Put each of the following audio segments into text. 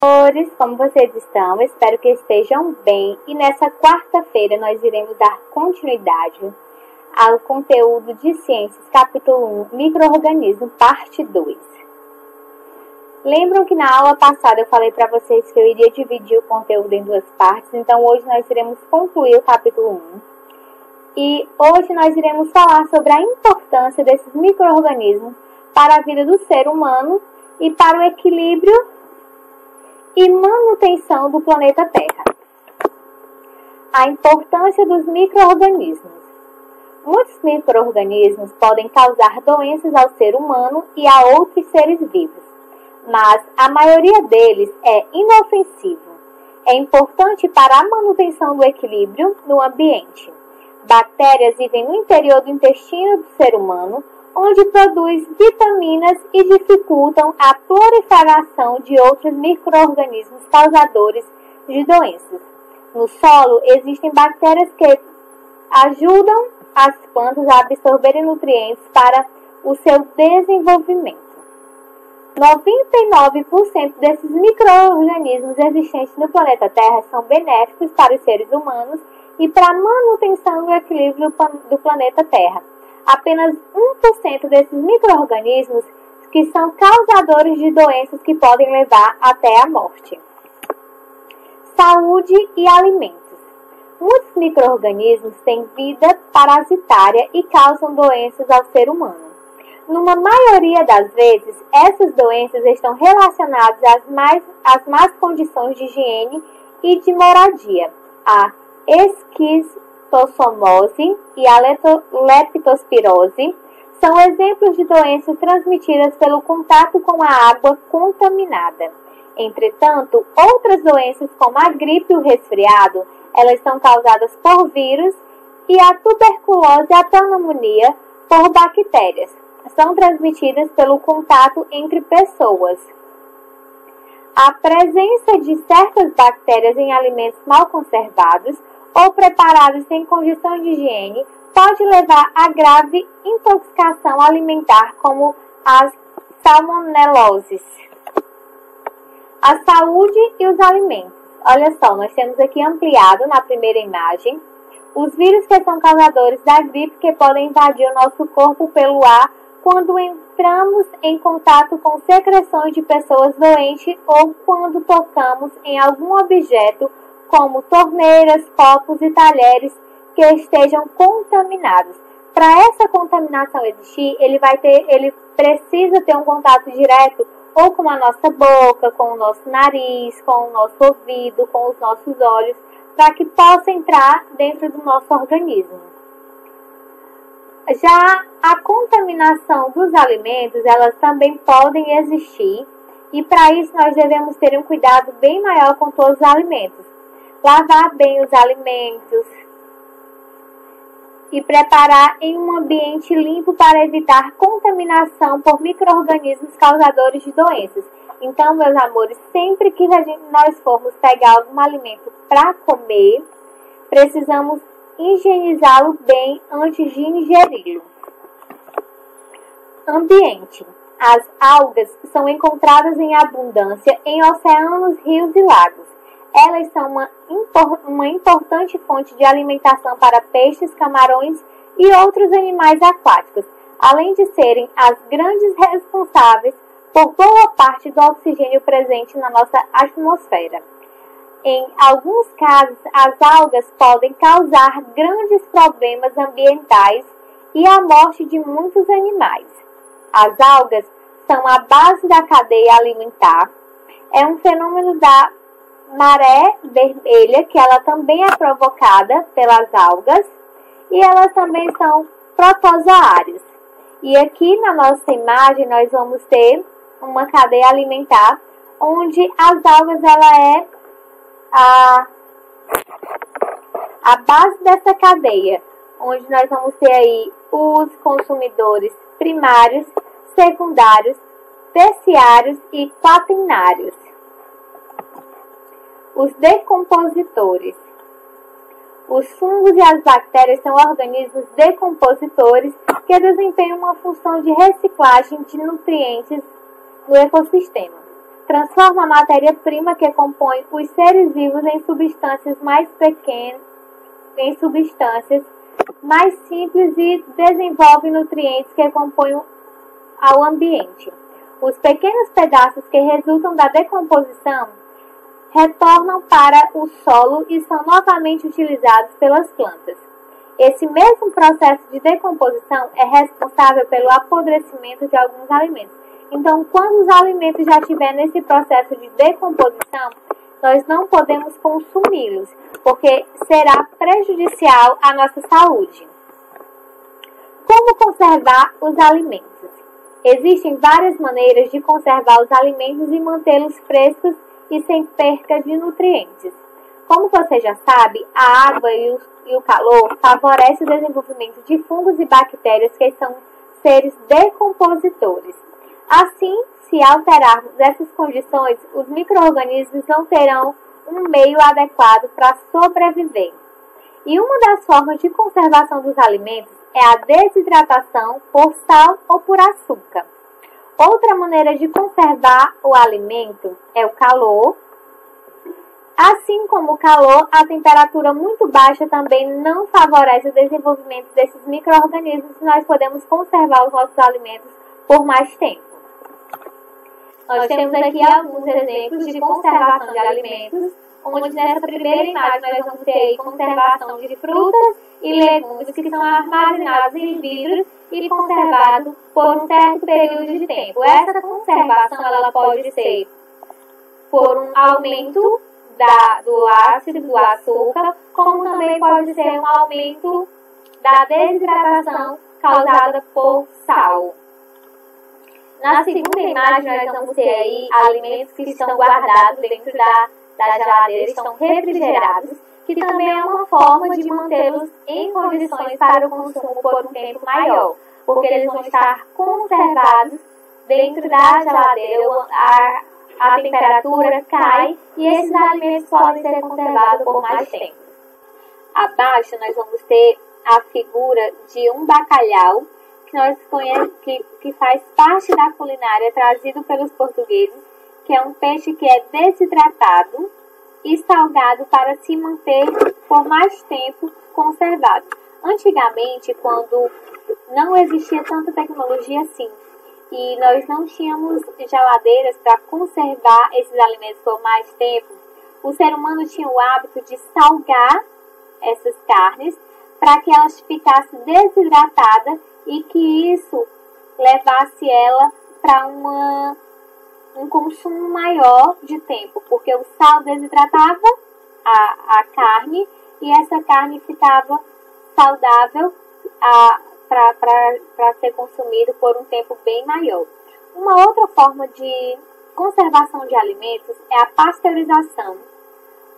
Senhores, como vocês estão? Espero que estejam bem. E nessa quarta-feira nós iremos dar continuidade ao conteúdo de Ciências, capítulo 1, Micro-organismo, parte 2. Lembram que na aula passada eu falei para vocês que eu iria dividir o conteúdo em duas partes, então hoje nós iremos concluir o capítulo 1. E hoje nós iremos falar sobre a importância desses micro-organismos para a vida do ser humano e para o equilíbrio e manutenção do planeta Terra. A importância dos micro-organismos. Muitos micro-organismos podem causar doenças ao ser humano e a outros seres vivos, mas a maioria deles é inofensivo. É importante para a manutenção do equilíbrio no ambiente. Bactérias vivem no interior do intestino do ser humano, onde produz vitaminas e dificultam a proliferação de outros micro-organismos causadores de doenças. No solo, existem bactérias que ajudam as plantas a absorverem nutrientes para o seu desenvolvimento. 99% desses micro-organismos existentes no planeta Terra são benéficos para os seres humanos e para a manutenção do equilíbrio do planeta Terra. Apenas 1% desses micro-organismos que são causadores de doenças que podem levar até a morte. Saúde e alimentos. Muitos micro-organismos têm vida parasitária e causam doenças ao ser humano. Numa maioria das vezes, essas doenças estão relacionadas às más condições de higiene e de moradia, a esquistossomose e a leptospirose são exemplos de doenças transmitidas pelo contato com a água contaminada. Entretanto, outras doenças como a gripe e o resfriado, elas são causadas por vírus e a tuberculose e a pneumonia por bactérias. São transmitidas pelo contato entre pessoas. A presença de certas bactérias em alimentos mal conservados ou preparados sem condições de higiene pode levar a grave intoxicação alimentar, como as salmoneloses. A saúde e os alimentos. Olha só, nós temos aqui ampliado na primeira imagem os vírus que são causadores da gripe que podem invadir o nosso corpo pelo ar quando entramos em contato com secreções de pessoas doentes ou quando tocamos em algum objeto como torneiras, copos e talheres que estejam contaminados. Para essa contaminação existir, ele precisa ter um contato direto ou com a nossa boca, com o nosso nariz, com o nosso ouvido, com os nossos olhos, para que possa entrar dentro do nosso organismo. Já a contaminação dos alimentos, elas também podem existir, e para isso nós devemos ter um cuidado bem maior com todos os alimentos. Lavar bem os alimentos e preparar em um ambiente limpo para evitar contaminação por micro-organismos causadores de doenças. Então, meus amores, sempre que nós formos pegar algum alimento para comer, precisamos higienizá-lo bem antes de ingeri-lo. Ambiente. As algas são encontradas em abundância em oceanos, rios e lagos. Elas são uma importante fonte de alimentação para peixes, camarões e outros animais aquáticos, além de serem as grandes responsáveis por boa parte do oxigênio presente na nossa atmosfera. Em alguns casos, as algas podem causar grandes problemas ambientais e a morte de muitos animais. As algas são a base da cadeia alimentar. É um fenômeno da maré vermelha, que ela também é provocada pelas algas, e elas também são protozoários. E aqui na nossa imagem nós vamos ter uma cadeia alimentar, onde as algas ela é a base dessa cadeia, onde nós vamos ter aí os consumidores primários, secundários, terciários e quaternários. Os decompositores. Os fungos e as bactérias são organismos decompositores que desempenham uma função de reciclagem de nutrientes no ecossistema. transforma a matéria-prima que compõe os seres vivos em substâncias mais pequenas, em substâncias mais simples e desenvolve nutrientes que compõem ao ambiente. Os pequenos pedaços que resultam da decomposição retornam para o solo e são novamente utilizados pelas plantas. Esse mesmo processo de decomposição é responsável pelo apodrecimento de alguns alimentos. Então, quando os alimentos já estiverem nesse processo de decomposição, nós não podemos consumi-los, porque será prejudicial à nossa saúde. Como conservar os alimentos? Existem várias maneiras de conservar os alimentos e mantê-los frescos e sem perca de nutrientes. Como você já sabe, a água e o calor favorecem o desenvolvimento de fungos e bactérias que são seres decompositores. Assim, se alterarmos essas condições, os micro-organismos não terão um meio adequado para sobreviver. E uma das formas de conservação dos alimentos é a desidratação por sal ou por açúcar. Outra maneira de conservar o alimento é o calor. Assim como o calor, a temperatura muito baixa também não favorece o desenvolvimento desses micro-organismos e nós podemos conservar os nossos alimentos por mais tempo. Nós temos aqui alguns exemplos de conservação de alimentos, onde nessa primeira imagem nós vamos ter aí conservação de frutas e legumes que são armazenados em vidros e conservados por um certo período de tempo. Essa conservação ela pode ser por um aumento do ácido, do açúcar, como também pode ser um aumento da desidratação causada por sal. Na segunda imagem, nós vamos ter aí alimentos que estão guardados dentro da geladeira, estão refrigerados, que também é uma forma de mantê-los em condições para o consumo por um tempo maior, porque eles vão estar conservados dentro da geladeira, a temperatura cai e esses alimentos podem ser conservados por mais tempo. Abaixo nós vamos ter a figura de um bacalhau, que nós conhecemos, que faz parte da culinária trazido pelos portugueses, que é um peixe que é desidratado e salgado para se manter por mais tempo conservado. Antigamente, quando não existia tanta tecnologia assim, e nós não tínhamos geladeiras para conservar esses alimentos por mais tempo, o ser humano tinha o hábito de salgar essas carnes para que elas ficassem desidratadas e que isso levasse ela para um consumo maior de tempo, porque o sal desidratava a carne e essa carne ficava saudável para ser consumido por um tempo bem maior. Uma outra forma de conservação de alimentos é a pasteurização,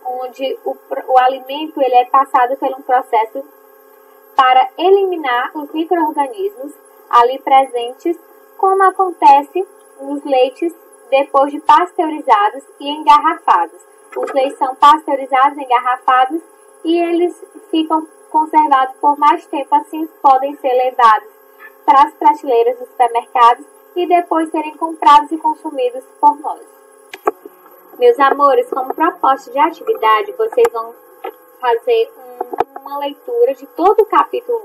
onde o alimento ele é passado por um processo para eliminar os micro-organismos ali presentes, como acontece nos leites depois de pasteurizados e engarrafados. Os leites são pasteurizados, engarrafados e eles ficam conservados por mais tempo, assim podem ser levados para as prateleiras dos supermercados e depois serem comprados e consumidos por nós. Meus amores, como proposta de atividade, vocês vão fazer uma leitura de todo o capítulo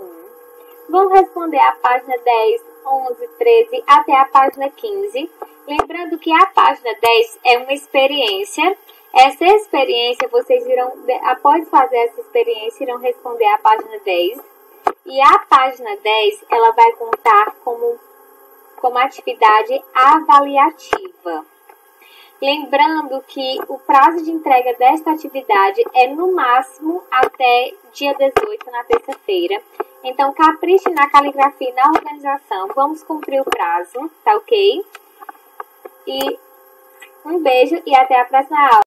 1. Vão responder a página 10, 11, 13 até a página 15. Lembrando que a página 10 é uma experiência. Essa experiência, vocês irão, após fazer essa experiência, irão responder a página 10. E a página 10, ela vai contar como atividade avaliativa. Lembrando que o prazo de entrega desta atividade é no máximo até dia 18, na terça-feira. Então, capriche na caligrafia e na organização. Vamos cumprir o prazo, tá ok? E um beijo e até a próxima aula.